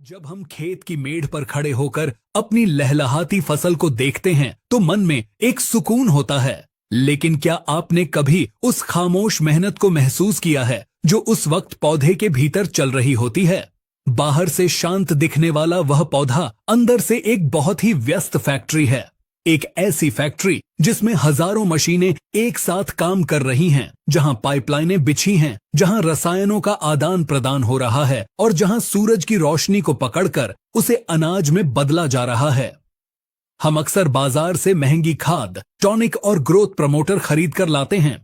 जब हम खेत की मेड़ पर खड़े होकर अपनी लहलहाती फसल को देखते हैं तो मन में एक सुकून होता है। लेकिन क्या आपने कभी उस खामोश मेहनत को महसूस किया है जो उस वक्त पौधे के भीतर चल रही होती है? बाहर से शांत दिखने वाला वह पौधा अंदर से एक बहुत ही व्यस्त फैक्ट्री है। एक ऐसी फैक्ट्री जिसमें हजारों मशीनें एक साथ काम कर रही हैं, जहां पाइपलाइनें बिछी हैं, जहां रसायनों का आदान प्रदान हो रहा है और जहां सूरज की रोशनी को पकड़कर उसे अनाज में बदला जा रहा है। हम अक्सर बाजार से महंगी खाद, टॉनिक और ग्रोथ प्रमोटर खरीद कर लाते हैं।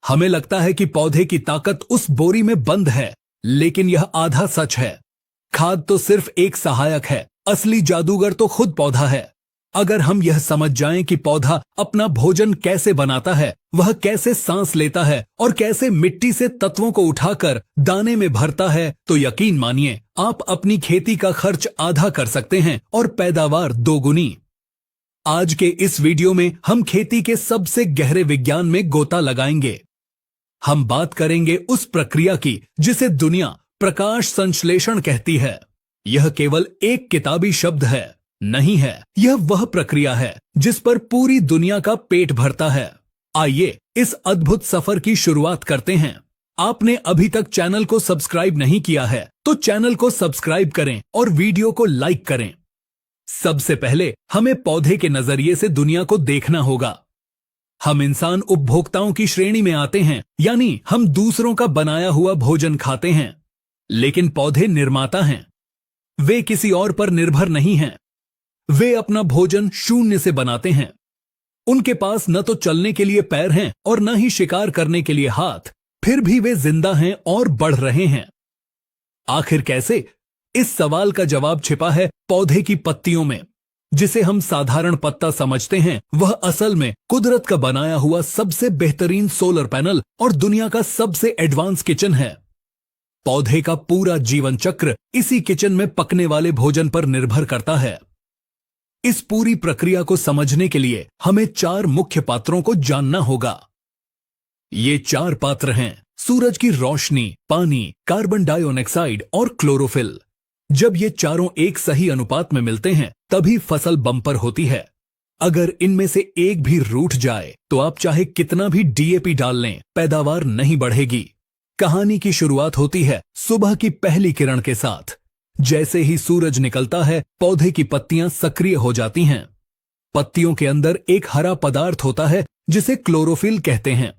हमें लगता है कि पौधे की ताकत उस बोरी में बंद है, लेकिन यह आधा सच है। खाद तो सिर्फ एक सहायक है, असली जादूगर तो खुद पौधा है। अगर हम यह समझ जाएं कि पौधा अपना भोजन कैसे बनाता है, वह कैसे सांस लेता है और कैसे मिट्टी से तत्वों को उठाकर दाने में भरता है, तो यकीन मानिए आप अपनी खेती का खर्च आधा कर सकते हैं और पैदावार दोगुनी। आज के इस वीडियो में हम खेती के सबसे गहरे विज्ञान में गोता लगाएंगे। हम बात करेंगे उस प्रक्रिया की जिसे दुनिया प्रकाश संश्लेषण कहती है। यह केवल एक किताबी शब्द है नहीं है, यह वह प्रक्रिया है जिस पर पूरी दुनिया का पेट भरता है। आइए इस अद्भुत सफर की शुरुआत करते हैं। आपने अभी तक चैनल को सब्सक्राइब नहीं किया है तो चैनल को सब्सक्राइब करें और वीडियो को लाइक करें। सबसे पहले हमें पौधे के नजरिए से दुनिया को देखना होगा। हम इंसान उपभोक्ताओं की श्रेणी में आते हैं, यानी हम दूसरों का बनाया हुआ भोजन खाते हैं। लेकिन पौधे निर्माता हैं। वे किसी और पर निर्भर नहीं हैं। वे अपना भोजन शून्य से बनाते हैं। उनके पास न तो चलने के लिए पैर हैं और न ही शिकार करने के लिए हाथ, फिर भी वे जिंदा हैं और बढ़ रहे हैं। आखिर कैसे? इस सवाल का जवाब छिपा है पौधे की पत्तियों में। जिसे हम साधारण पत्ता समझते हैं, वह असल में कुदरत का बनाया हुआ सबसे बेहतरीन सोलर पैनल और दुनिया का सबसे एडवांस किचन है। पौधे का पूरा जीवन चक्र इसी किचन में पकने वाले भोजन पर निर्भर करता है। इस पूरी प्रक्रिया को समझने के लिए हमें 4 मुख्य पात्रों को जानना होगा। ये 4 पात्र हैं: सूरज की रोशनी, पानी, कार्बन डाइऑक्साइड और क्लोरोफिल। जब ये चारों एक सही अनुपात में मिलते हैं, तभी फसल बम्पर होती है। अगर इनमें से एक भी रूठ जाए तो आप चाहे कितना भी डीएपी डाल लें, पैदावार नहीं बढ़ेगी। कहानी की शुरुआत होती है सुबह की पहली किरण के साथ। जैसे ही सूरज निकलता है, पौधे की पत्तियां सक्रिय हो जाती हैं। पत्तियों के अंदर एक हरा पदार्थ होता है जिसे क्लोरोफिल कहते हैं।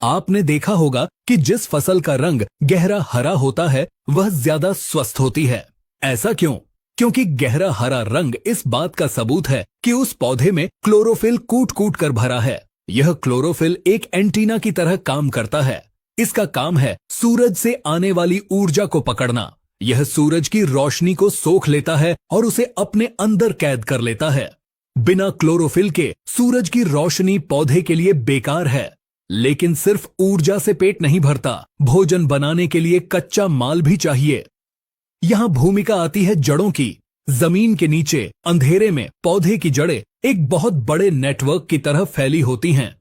आपने देखा होगा कि जिस फसल का रंग गहरा हरा होता है वह ज्यादा स्वस्थ होती है। ऐसा क्यों? क्योंकि गहरा हरा रंग इस बात का सबूत है कि उस पौधे में क्लोरोफिल कूट कूट कर भरा है। यह क्लोरोफिल एक एंटीना की तरह काम करता है। इसका काम है सूरज से आने वाली ऊर्जा को पकड़ना। यह सूरज की रोशनी को सोख लेता है और उसे अपने अंदर कैद कर लेता है। बिना क्लोरोफिल के सूरज की रोशनी पौधे के लिए बेकार है। लेकिन सिर्फ ऊर्जा से पेट नहीं भरता, भोजन बनाने के लिए कच्चा माल भी चाहिए। यहां भूमिका आती है जड़ों की। जमीन के नीचे अंधेरे में पौधे की जड़ें एक बहुत बड़े नेटवर्क की तरह फैली होती हैं।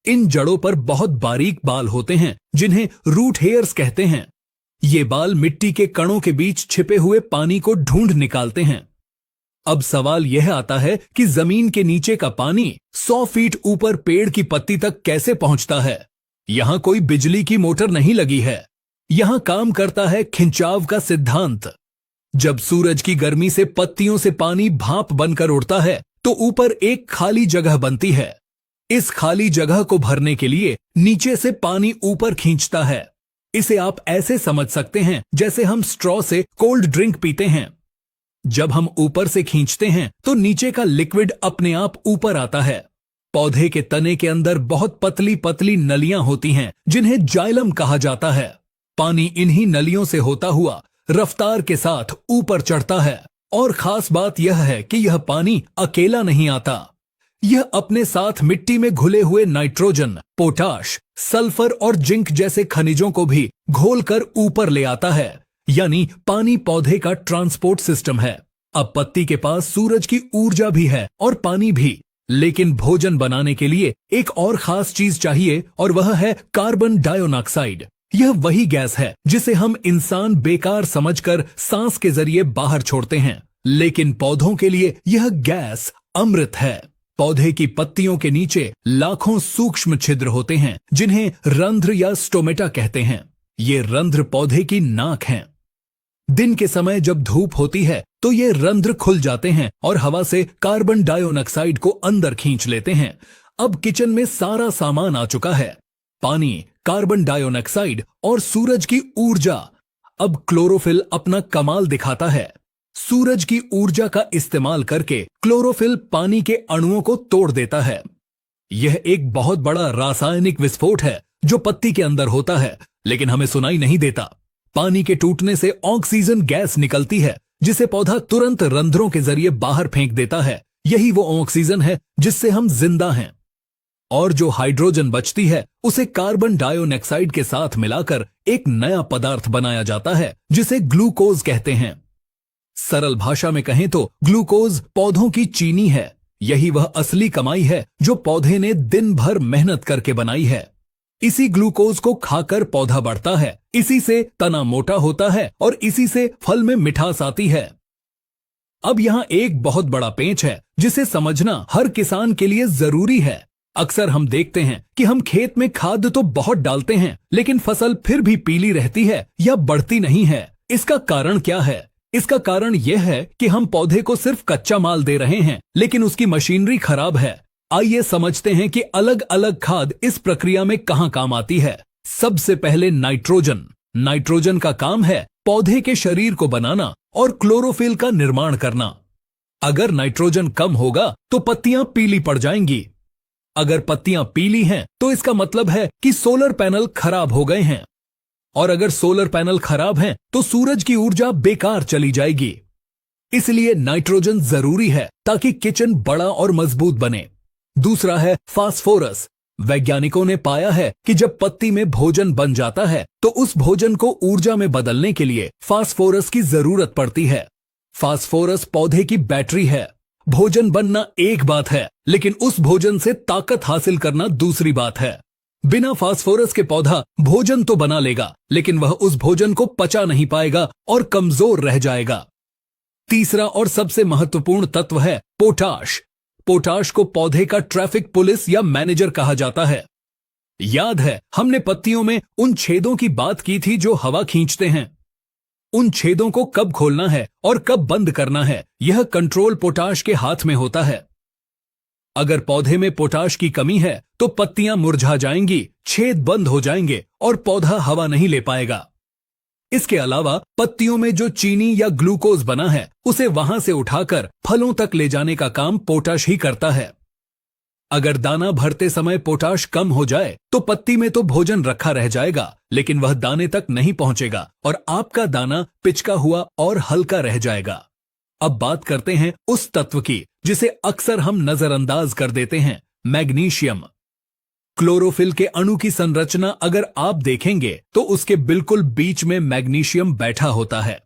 इन जड़ों पर बहुत बारीक बाल होते हैं जिन्हें रूट हेयर्स कहते हैं। ये बाल मिट्टी के कणों के बीच छिपे हुए पानी को ढूंढ निकालते हैं। अब सवाल यह आता है कि जमीन के नीचे का पानी 100 फीट ऊपर पेड़ की पत्ती तक कैसे पहुंचता है? यहां कोई बिजली की मोटर नहीं लगी है। यहां काम करता है खिंचाव का सिद्धांत। जब सूरज की गर्मी से पत्तियों से पानी भाप बनकर उड़ता है तो ऊपर एक खाली जगह बनती है। इस खाली जगह को भरने के लिए नीचे से पानी ऊपर खींचता है। इसे आप ऐसे समझ सकते हैं जैसे हम स्ट्रॉ से कोल्ड ड्रिंक पीते हैं। जब हम ऊपर से खींचते हैं तो नीचे का लिक्विड अपने आप ऊपर आता है। पौधे के तने के अंदर बहुत पतली पतली नलियां होती हैं जिन्हें जाइलम कहा जाता है। पानी इन्हीं नलियों से होता हुआ रफ्तार के साथ ऊपर चढ़ता है। और खास बात यह है कि यह पानी अकेला नहीं आता। यह अपने साथ मिट्टी में घुले हुए नाइट्रोजन, पोटाश, सल्फर और जिंक जैसे खनिजों को भी घोलकर ऊपर ले आता है। यानी पानी पौधे का ट्रांसपोर्ट सिस्टम है। अब पत्ती के पास सूरज की ऊर्जा भी है और पानी भी, लेकिन भोजन बनाने के लिए एक और खास चीज चाहिए और वह है कार्बन डाइऑक्साइड। यह वही गैस है जिसे हम इंसान बेकार समझकर सांस के जरिए बाहर छोड़ते हैं, लेकिन पौधों के लिए यह गैस अमृत है। पौधे की पत्तियों के नीचे लाखों सूक्ष्म छिद्र होते हैं जिन्हें रंध्र या स्टोमेटा कहते हैं। ये रंध्र पौधे की नाक हैं। दिन के समय जब धूप होती है तो ये रंध्र खुल जाते हैं और हवा से कार्बन डाइऑक्साइड को अंदर खींच लेते हैं। अब किचन में सारा सामान आ चुका है, पानी, कार्बन डाइऑक्साइड और सूरज की ऊर्जा। अब क्लोरोफिल अपना कमाल दिखाता है। सूरज की ऊर्जा का इस्तेमाल करके क्लोरोफिल पानी के अणुओं को तोड़ देता है। यह एक बहुत बड़ा रासायनिक विस्फोट है जो पत्ती के अंदर होता है, लेकिन हमें सुनाई नहीं देता। पानी के टूटने से ऑक्सीजन गैस निकलती है जिसे पौधा तुरंत रंध्रों के जरिए बाहर फेंक देता है। यही वो ऑक्सीजन है जिससे हम जिंदा हैं। और जो हाइड्रोजन बचती है उसे कार्बन डाइऑक्साइड के साथ मिलाकर एक नया पदार्थ बनाया जाता है जिसे ग्लूकोज कहते हैं। सरल भाषा में कहें तो ग्लूकोज पौधों की चीनी है। यही वह असली कमाई है जो पौधे ने दिन भर मेहनत करके बनाई है। इसी ग्लूकोज को खाकर पौधा बढ़ता है, इसी से तना मोटा होता है और इसी से फल में मिठास आती है। अब यहां एक बहुत बड़ा पेंच है जिसे समझना हर किसान के लिए जरूरी है। अक्सर हम देखते हैं कि हम खेत में खाद तो बहुत डालते हैं, लेकिन फसल फिर भी पीली रहती है या बढ़ती नहीं है। इसका कारण क्या है? इसका कारण यह है कि हम पौधे को सिर्फ कच्चा माल दे रहे हैं, लेकिन उसकी मशीनरी खराब है। आइए समझते हैं कि अलग अलग खाद इस प्रक्रिया में कहां काम आती है। सबसे पहले नाइट्रोजन। नाइट्रोजन का काम है पौधे के शरीर को बनाना और क्लोरोफिल का निर्माण करना। अगर नाइट्रोजन कम होगा तो पत्तियां पीली पड़ जाएंगी। अगर पत्तियां पीली हैं तो इसका मतलब है कि सोलर पैनल खराब हो गए हैं, और अगर सोलर पैनल खराब हैं तो सूरज की ऊर्जा बेकार चली जाएगी। इसलिए नाइट्रोजन जरूरी है ताकि किचन बड़ा और मजबूत बने। दूसरा है फास्फोरस। वैज्ञानिकों ने पाया है कि जब पत्ती में भोजन बन जाता है तो उस भोजन को ऊर्जा में बदलने के लिए फास्फोरस की जरूरत पड़ती है। फास्फोरस पौधे की बैटरी है। भोजन बनना एक बात है, लेकिन उस भोजन से ताकत हासिल करना दूसरी बात है। बिना फास्फोरस के पौधा भोजन तो बना लेगा, लेकिन वह उस भोजन को पचा नहीं पाएगा और कमजोर रह जाएगा। तीसरा और सबसे महत्वपूर्ण तत्व है पोटाश। पोटाश को पौधे का ट्रैफिक पुलिस या मैनेजर कहा जाता है। याद है हमने पत्तियों में उन छेदों की बात की थी जो हवा खींचते हैं। उन छेदों को कब खोलना है और कब बंद करना है, यह कंट्रोल पोटाश के हाथ में होता है। अगर पौधे में पोटाश की कमी है तो पत्तियां मुरझा जाएंगी, छेद बंद हो जाएंगे और पौधा हवा नहीं ले पाएगा। इसके अलावा पत्तियों में जो चीनी या ग्लूकोज बना है उसे वहां से उठाकर फलों तक ले जाने का काम पोटाश ही करता है। अगर दाना भरते समय पोटाश कम हो जाए तो पत्ती में तो भोजन रखा रह जाएगा, लेकिन वह दाने तक नहीं पहुंचेगा और आपका दाना पिचका हुआ और हल्का रह जाएगा। अब बात करते हैं उस तत्व की जिसे अक्सर हम नजरअंदाज कर देते हैं, मैग्नीशियम। क्लोरोफिल के अणु की संरचना अगर आप देखेंगे तो उसके बिल्कुल बीच में मैग्नीशियम बैठा होता है।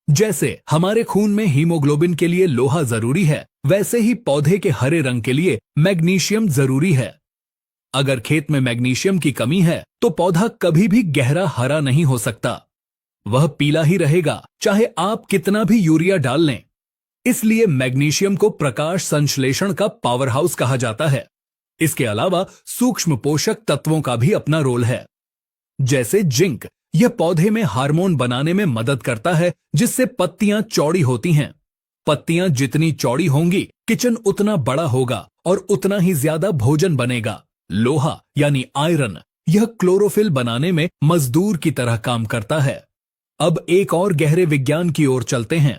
जैसे हमारे खून में हीमोग्लोबिन के लिए लोहा जरूरी है, वैसे ही पौधे के हरे रंग के लिए मैग्नीशियम जरूरी है। अगर खेत में मैग्नीशियम की कमी है तो पौधा कभी भी गहरा हरा नहीं हो सकता। वह पीला ही रहेगा, चाहे आप कितना भी यूरिया डाल लें। इसलिए मैग्नीशियम को प्रकाश संश्लेषण का पावर हाउस कहा जाता है। इसके अलावा सूक्ष्म पोषक तत्वों का भी अपना रोल है। जैसे जिंक, यह पौधे में हार्मोन बनाने में मदद करता है जिससे पत्तियां चौड़ी होती हैं। पत्तियां जितनी चौड़ी होंगी किचन उतना बड़ा होगा और उतना ही ज्यादा भोजन बनेगा। लोहा यानी आयरन, यह क्लोरोफिल बनाने में मजदूर की तरह काम करता है। अब एक और गहरे विज्ञान की ओर चलते हैं।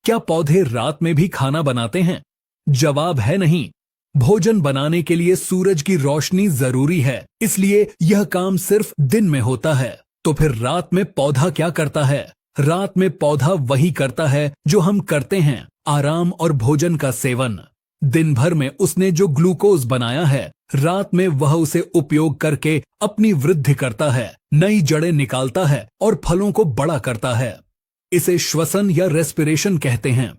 क्या पौधे रात में भी खाना बनाते हैं? जवाब है नहीं। भोजन बनाने के लिए सूरज की रोशनी जरूरी है, इसलिए यह काम सिर्फ दिन में होता है। तो फिर रात में पौधा क्या करता है? रात में पौधा वही करता है जो हम करते हैं, आराम और भोजन का सेवन। दिन भर में उसने जो ग्लूकोज बनाया है, रात में वह उसे उपयोग करके अपनी वृद्धि करता है, नई जड़ें निकालता है और फलों को बड़ा करता है। इसे श्वसन या रेस्पिरेशन कहते हैं।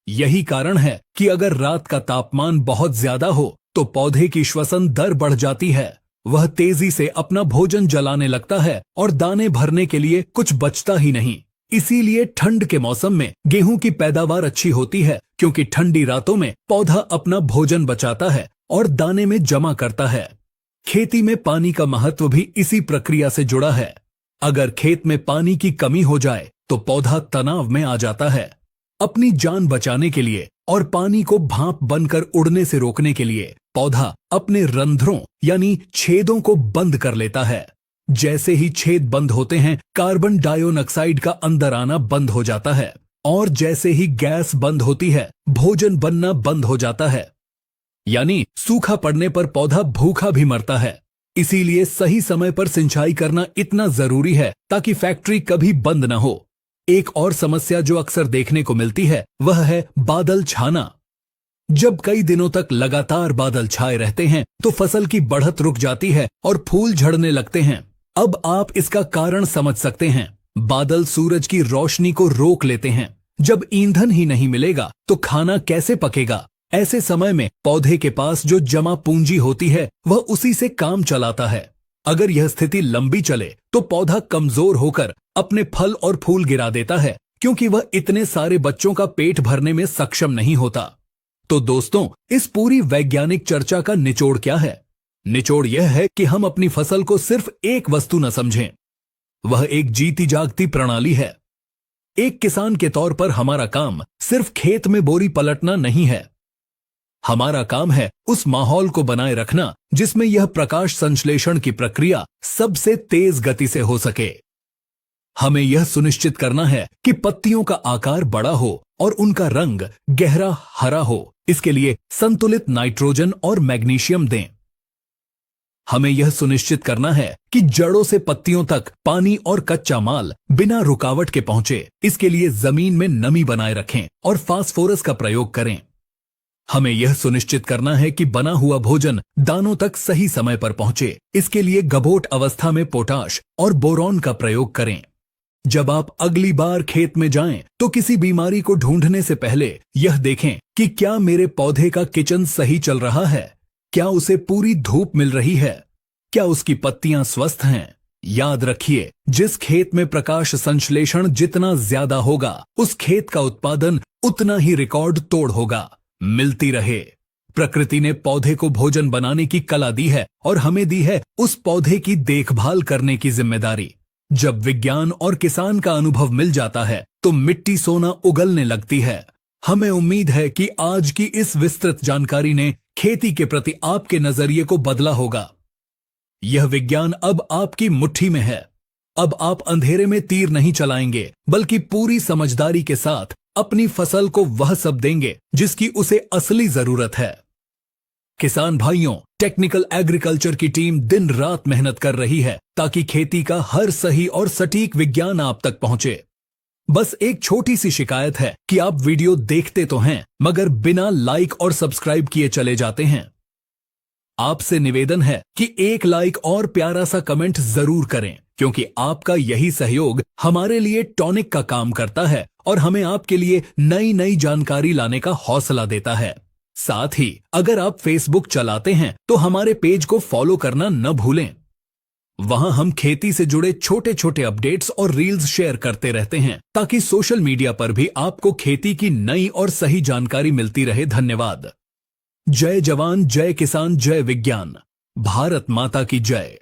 यही कारण है कि अगर रात का तापमान बहुत ज्यादा हो तो पौधे की श्वसन दर बढ़ जाती है। वह तेजी से अपना भोजन जलाने लगता है और दाने भरने के लिए कुछ बचता ही नहीं। इसीलिए ठंड के मौसम में गेहूं की पैदावार अच्छी होती है, क्योंकि ठंडी रातों में पौधा अपना भोजन बचाता है और दाने में जमा करता है। खेती में पानी का महत्व भी इसी प्रक्रिया से जुड़ा है। अगर खेत में पानी की कमी हो जाए तो पौधा तनाव में आ जाता है। अपनी जान बचाने के लिए और पानी को भाप बनकर उड़ने से रोकने के लिए पौधा अपने रंध्रों यानी छेदों को बंद कर लेता है। जैसे ही छेद बंद होते हैं, कार्बन डाइऑक्साइड का अंदर आना बंद हो जाता है, और जैसे ही गैस बंद होती है, भोजन बनना बंद हो जाता है। यानी सूखा पड़ने पर पौधा भूखा भी मरता है। इसीलिए सही समय पर सिंचाई करना इतना जरूरी है ताकि फैक्ट्री कभी बंद न हो। एक और समस्या जो अक्सर देखने को मिलती है वह है बादल छाना। जब कई दिनों तक लगातार बादल छाए रहते हैं तो फसल की बढ़त रुक जाती है और फूल झड़ने लगते हैं। अब आप इसका कारण समझ सकते हैं। बादल सूरज की रोशनी को रोक लेते हैं। जब ईंधन ही नहीं मिलेगा तो खाना कैसे पकेगा? ऐसे समय में पौधे के पास जो जमा पूंजी होती है वह उसी से काम चलाता है। अगर यह स्थिति लंबी चले तो पौधा कमजोर होकर अपने फल और फूल गिरा देता है, क्योंकि वह इतने सारे बच्चों का पेट भरने में सक्षम नहीं होता। तो दोस्तों, इस पूरी वैज्ञानिक चर्चा का निचोड़ क्या है? निचोड़ यह है कि हम अपनी फसल को सिर्फ एक वस्तु न समझें, वह एक जीती जागती प्रणाली है। एक किसान के तौर पर हमारा काम सिर्फ खेत में बोरी पलटना नहीं है। हमारा काम है उस माहौल को बनाए रखना जिसमें यह प्रकाश संश्लेषण की प्रक्रिया सबसे तेज गति से हो सके। हमें यह सुनिश्चित करना है कि पत्तियों का आकार बड़ा हो और उनका रंग गहरा हरा हो। इसके लिए संतुलित नाइट्रोजन और मैग्नीशियम दें। हमें यह सुनिश्चित करना है कि जड़ों से पत्तियों तक पानी और कच्चा माल बिना रुकावट के पहुंचे। इसके लिए जमीन में नमी बनाए रखें और फास्फोरस का प्रयोग करें। हमें यह सुनिश्चित करना है कि बना हुआ भोजन दानों तक सही समय पर पहुंचे। इसके लिए गभोट अवस्था में पोटाश और बोरॉन का प्रयोग करें। जब आप अगली बार खेत में जाएं तो किसी बीमारी को ढूंढने से पहले यह देखें कि क्या मेरे पौधे का किचन सही चल रहा है, क्या उसे पूरी धूप मिल रही है, क्या उसकी पत्तियां स्वस्थ हैं। याद रखिए, जिस खेत में प्रकाश संश्लेषण जितना ज्यादा होगा उस खेत का उत्पादन उतना ही रिकॉर्ड तोड़ होगा। मिलती रहे। प्रकृति ने पौधे को भोजन बनाने की कला दी है और हमें दी है उस पौधे की देखभाल करने की जिम्मेदारी। जब विज्ञान और किसान का अनुभव मिल जाता है तो मिट्टी सोना उगलने लगती है। हमें उम्मीद है कि आज की इस विस्तृत जानकारी ने खेती के प्रति आपके नजरिए को बदला होगा। यह विज्ञान अब आपकी मुट्ठी में है। अब आप अंधेरे में तीर नहीं चलाएंगे, बल्कि पूरी समझदारी के साथ अपनी फसल को वह सब देंगे जिसकी उसे असली जरूरत है। किसान भाइयों, टेक्निकल एग्रीकल्चर की टीम दिन रात मेहनत कर रही है ताकि खेती का हर सही और सटीक विज्ञान आप तक पहुंचे। बस एक छोटी सी शिकायत है कि आप वीडियो देखते तो हैं मगर बिना लाइक और सब्सक्राइब किए चले जाते हैं। आपसे निवेदन है कि एक लाइक और प्यारा सा कमेंट जरूर करें, क्योंकि आपका यही सहयोग हमारे लिए टॉनिक का काम करता है और हमें आपके लिए नई नई जानकारी लाने का हौसला देता है। साथ ही अगर आप फेसबुक चलाते हैं तो हमारे पेज को फॉलो करना न भूलें। वहां हम खेती से जुड़े छोटे छोटे अपडेट्स और रील्स शेयर करते रहते हैं ताकि सोशल मीडिया पर भी आपको खेती की नई और सही जानकारी मिलती रहे। धन्यवाद। जय जवान, जय किसान, जय विज्ञान। भारत माता की जय।